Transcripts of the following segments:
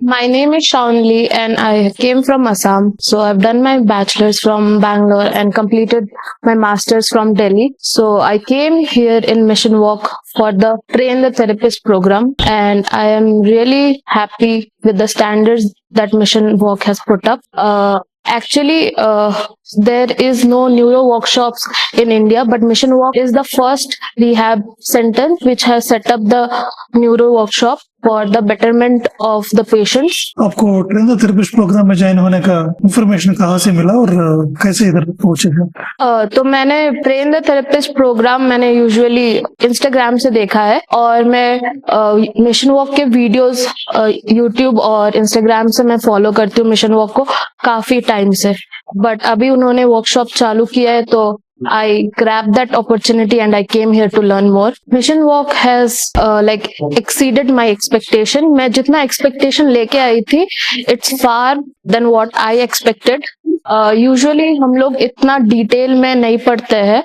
My name is Shawnli and I came from Assam. So I've done my bachelor's from Bangalore and completed my master's from Delhi. So I came here in Mission Walk for the Train the Therapist program, and I am really happy with the standards that Mission Walk has put up. Actually, there is no neuro workshops in India, but Mission Walk is the first rehab center which has set up the neuro workshop for the betterment of the patients. आपको train the therapist programme में join होने का information कहाँ से मिला और कैसे इधर पहुंचे हैं? तो मैंने ट्रेन द थेरेपिस्ट प्रोग्राम मैंने यूजुअली इंस्टाग्राम से देखा है, और मैं मिशन वॉक के वीडियोस यूट्यूब और इंस्टाग्राम से मैं फॉलो करती हूँ मिशन वॉक को काफी टाइम से। बट अभी उन्होंने वर्कशॉप चालू किया है, तो I grabbed that opportunity and I came here to learn more. Mission Walk has exceeded my expectation. मैं जितना expectation लेके आई थी, it's far than what I expected. Usually हम लोग इतना डिटेल में नहीं पढ़ते हैं,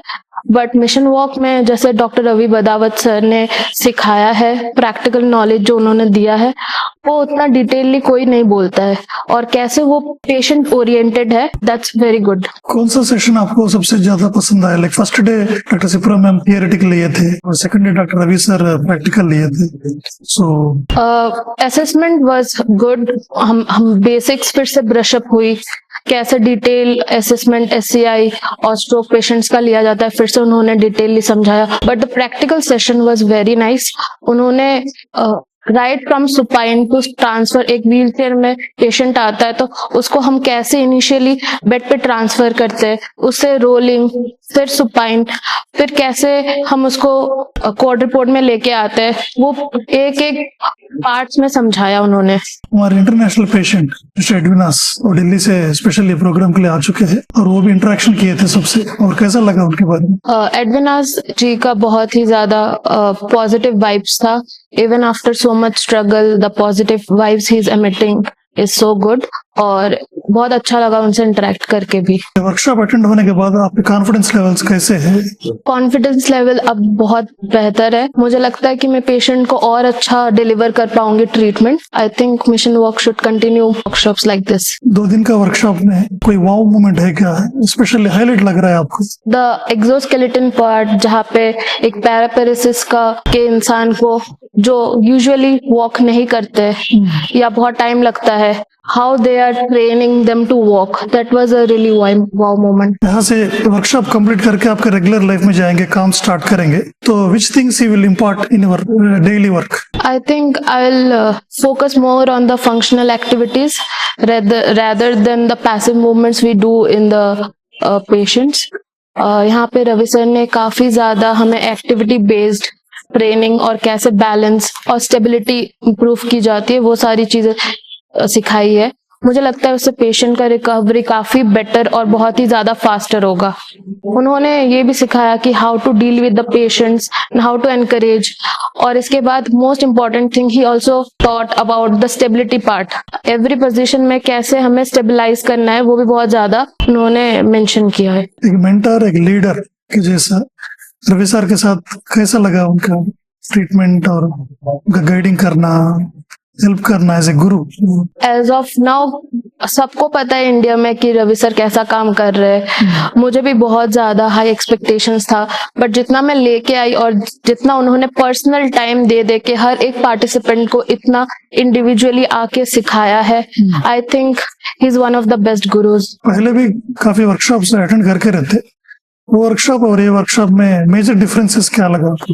बट मिशन वॉक में जैसे डॉक्टर रवि बदावत सर ने सिखाया है, प्रैक्टिकल नॉलेज जो उन्होंने दिया है वो उतना डिटेलली कोई नहीं बोलता है, और कैसे वो पेशेंट ओरिएंटेड है, दैट्स वेरी गुड। कौन सा सेशन आपको सबसे ज्यादा पसंद आया? Like first day doctor Sipra ma'am theoretical लिए थे और second day doctor Ravi sir practical लिए थे। So assessment was good. हम बेसिक्स फिर से ब्रशअप हुई, कैसे डिटेल असेसमेंट SCI और स्ट्रोक पेशेंट्स का लिया जाता है, फिर से उन्होंने डिटेलली समझाया। But the practical session was very nice. उन्होंने right from supine to transfer, एक व्हील चेयर में पेशेंट आता है तो उसको हम कैसे इनिशियली बेड पे ट्रांसफर करते हैं, उससे रोलिंग, फिर सुपाइन, फिर कैसे हम उसको क्वाड्रिपोड में लेके आते हैं, वो एक एक पार्ट्स में समझाया उन्होंने। हमारे इंटरनेशनल पेशेंट मिस्टर एडविनास और दिल्ली से स्पेशली प्रोग्राम के लिए आ चुके हैं और वो भी इंटरेक्शन किए थे सबसे, और कैसा लगा उनके बारे में? एडविनास जी का बहुत ही ज्यादा पॉजिटिव वाइब्स था। Even after so much struggle, the positive vibes he is emitting is so good, और बहुत अच्छा लगा उनसे इंटरेक्ट करके भी। वर्कशॉप अटेंड होने के बाद आपके कॉन्फिडेंस लेवल्स कैसे हैं? कॉन्फिडेंस लेवल अब बहुत बेहतर है। मुझे लगता है कि मैं पेशेंट को और अच्छा डिलीवर कर पाऊंगी treatment. I think mission work should continue workshops like this. 2 दिन का वर्कशॉप में कोई वाव मोमेंट है क्या, स्पेशली हाईलाइट लग रहा है आपको? द एक्सोस्केलेटन पार्ट, जहाँ पे एक पैरापेरेसिस का के इंसान को जो यूजुअली वॉक नहीं करते या बहुत टाइम लगता है, how they are training them to walk, that was a really wow moment. यहाँ से वर्कशॉप कंप्लीट करके आपके रेगुलर लाइफ में जाएंगे, काम स्टार्ट करेंगे, तो which things you will impart in your daily work? I think I'll focus more on the functional activities rather than the passive movements we do in the patients. यहाँ पे Ravi sir ने काफी ज्यादा हमें एक्टिविटी बेस्ड ट्रेनिंग और कैसे balance और stability improve की जाती है वो सारी चीजें सिखाई है। मुझे लगता है उससे पेशेंट का रिकवरी काफी बेटर और बहुत ही ज्यादा फास्टर होगा। उन्होंने ये भी सिखाया कि how to deal with the patients and how to encourage, और इसके बाद most important thing he also taught about the stability part. Every position में कैसे हमें स्टेबलाइज करना है वो भी बहुत ज्यादा उन्होंने मेंशन किया है। एक मेंटर, एक लीडर के जैसा रवि सर के साथ कैसा लगा उनका ट्रीटमेंट और उनका गाइडिंग करना, हेल्प करना as a Guru? As of now सबको पता है इंडिया में कि रवि सर कैसा काम कर रहे हैं। मुझे भी बहुत ज्यादा हाई एक्सपेक्टेशंस था, बट जितना मैं लेके आई और जितना उन्होंने पर्सनल टाइम दे दे के हर एक पार्टिसिपेंट को इतना इंडिविजुअली आके सिखाया है, I think he is one of the best gurus. पहले भी काफी वर्कशॉप्स अटेंड करके रहते, वर्कशॉप और ये वर्कशॉप में मेजर डिफरेंसेस क्या लगा आपको?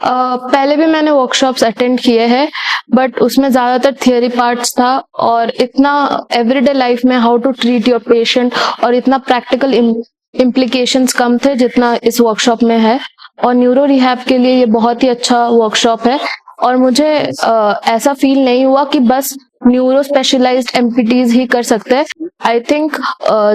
पहले भी मैंने वर्कशॉप्स अटेंड किए हैं, बट उसमें ज्यादातर थियोरी पार्ट्स था और इतना एवरीडे लाइफ में how to treat your patient और इतना प्रैक्टिकल इम्प्लीकेशंस कम थे जितना इस वर्कशॉप में है। और न्यूरो रिहैब के लिए ये बहुत ही अच्छा वर्कशॉप है, और मुझे ऐसा फील नहीं हुआ कि बस न्यूरो स्पेशलाइज्ड MPTs ही कर सकते हैं। आई थिंक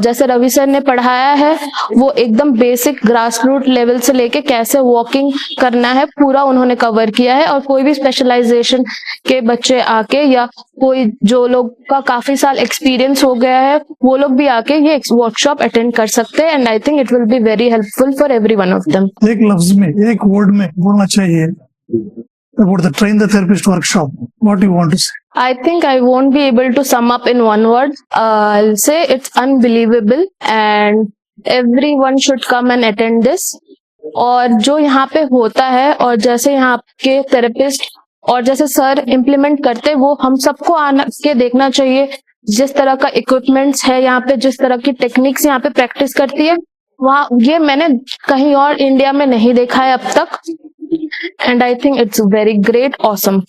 जैसे रवि सर ने पढ़ाया है वो एकदम बेसिक ग्रास रूट लेवल से लेके कैसे वॉकिंग करना है पूरा उन्होंने कवर किया है, और कोई भी स्पेशलाइजेशन के बच्चे आके या कोई जो लोग का काफी साल एक्सपीरियंस हो गया है वो लोग भी आके ये वर्कशॉप अटेंड कर सकते हैं, and I think it will be very helpful for every one of them. एक लफ्ज में, एक वर्ड में बोलना चाहिए about the Train the Therapist workshop. What do you want to say? I think I won't be able to sum up in one word. I'll say it's unbelievable and everyone should come and attend this. और जो यहाँ पे होता है और जैसे यहाँ के थेरेपिस्ट और जैसे सर इम्प्लीमेंट करते हैं, वो हम सबको आना के देखना चाहिए. जिस तरह का इक्विपमेंट्स है यहाँ पे, जिस तरह की टेक्निक्स यहाँ पे प्रैक्टिस करती है, वहाँ ये मैंने कहीं और इंडिया में नहीं देखा है अब तक. And I think it's very great, awesome.